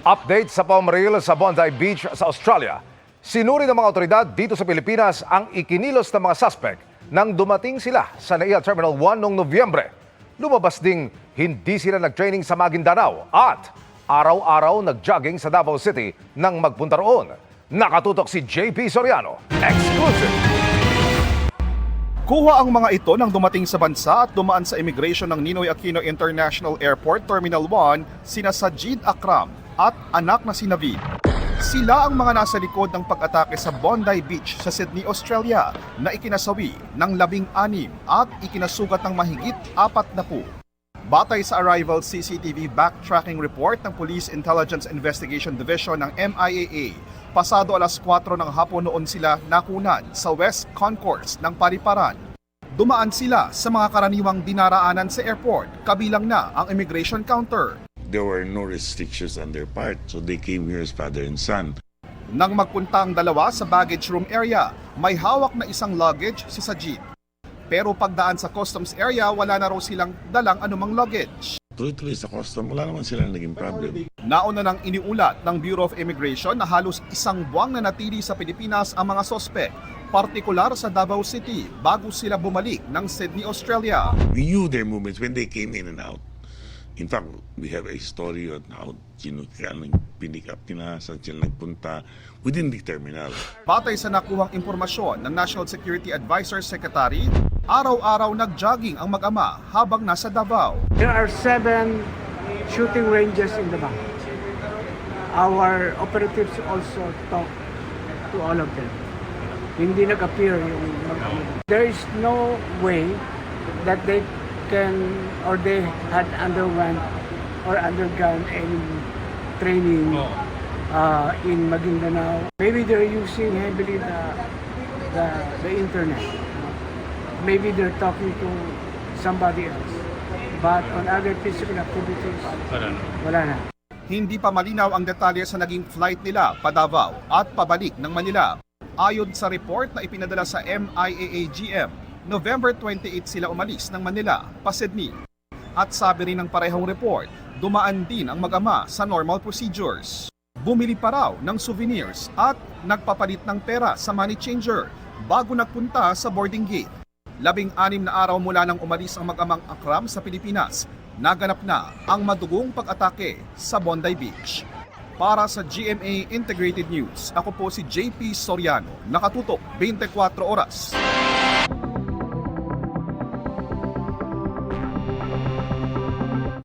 Update sa pamril sa Bondi Beach sa Australia. Sinuri ng mga otoridad dito sa Pilipinas ang ikinilos ng mga suspect nang dumating sila sa NAIA Terminal 1 noong Nobyembre. Lumabas ding hindi sila nag-training sa Maguindanao at araw-araw nag-jogging sa Davao City nang magpunta roon. Nakatutok si JP Soriano. Exclusive! Kuha ang mga ito nang dumating sa bansa at dumaan sa immigration ng Ninoy Aquino International Airport Terminal 1, sina Sajid Akram at anak na si Navid. Sila ang mga nasa likod ng pag-atake sa Bondi Beach sa Sydney, Australia na ikinasawi ng 16 at ikinasugat ng mahigit 40. Batay sa arrival CCTV backtracking report ng Police Intelligence Investigation Division ng MIAA, pasado alas 4 ng hapon noon sila nakunan sa West Concourse ng Paliparan. Dumaan sila sa mga karaniwang dinaraanan sa airport, kabilang na ang immigration counter. There were no restrictions on their part, so they came here as father and son. Nang magpunta ang dalawa sa baggage room area, may hawak na isang luggage si Sajid. Pero pagdaan sa customs area, wala na raw silang dalang anumang luggage. Tuloy-tuloy sa custom, wala naman silang naging problem. Nauna nang iniulat ng Bureau of Immigration na halos isang buwang na natili sa Pilipinas ang mga sospek, partikular sa Davao City, bago sila bumalik ng Sydney, Australia. We knew their movements when they came in and out. In fact, we have a story on how pinik up nila, saan sila nagpunta within the terminal. Batay sa nakuhang impormasyon ng National Security Advisor Secretary, araw-araw nag-jogging ang mag-ama habang nasa Davao. There are 7 shooting ranges in the bank. Our operatives also talk to all of them. Hindi nag-appear yung mag-ama. There is no way that they can or they had undergone any training in Maguindanao. Maybe they're using heavily the internet. Maybe they're talking to somebody else. But on other physical activities, wala na. Hindi pa malinaw ang detalye sa naging flight nila pa Davao at pabalik ng Manila. Ayon sa report na ipinadala sa MIAA-GM, November 28 sila umalis ng Manila pa Sydney. At sabi rin ng parehong report, dumaan din ang mag-ama sa normal procedures. Bumili pa raw ng souvenirs at nagpapalit ng pera sa money changer bago nagpunta sa boarding gate. 16 na araw mula nang umalis ang mag-amang Akram sa Pilipinas, naganap na ang madugong pag-atake sa Bondi Beach. Para sa GMA Integrated News, ako po si JP Soriano, nakatutok 24 oras.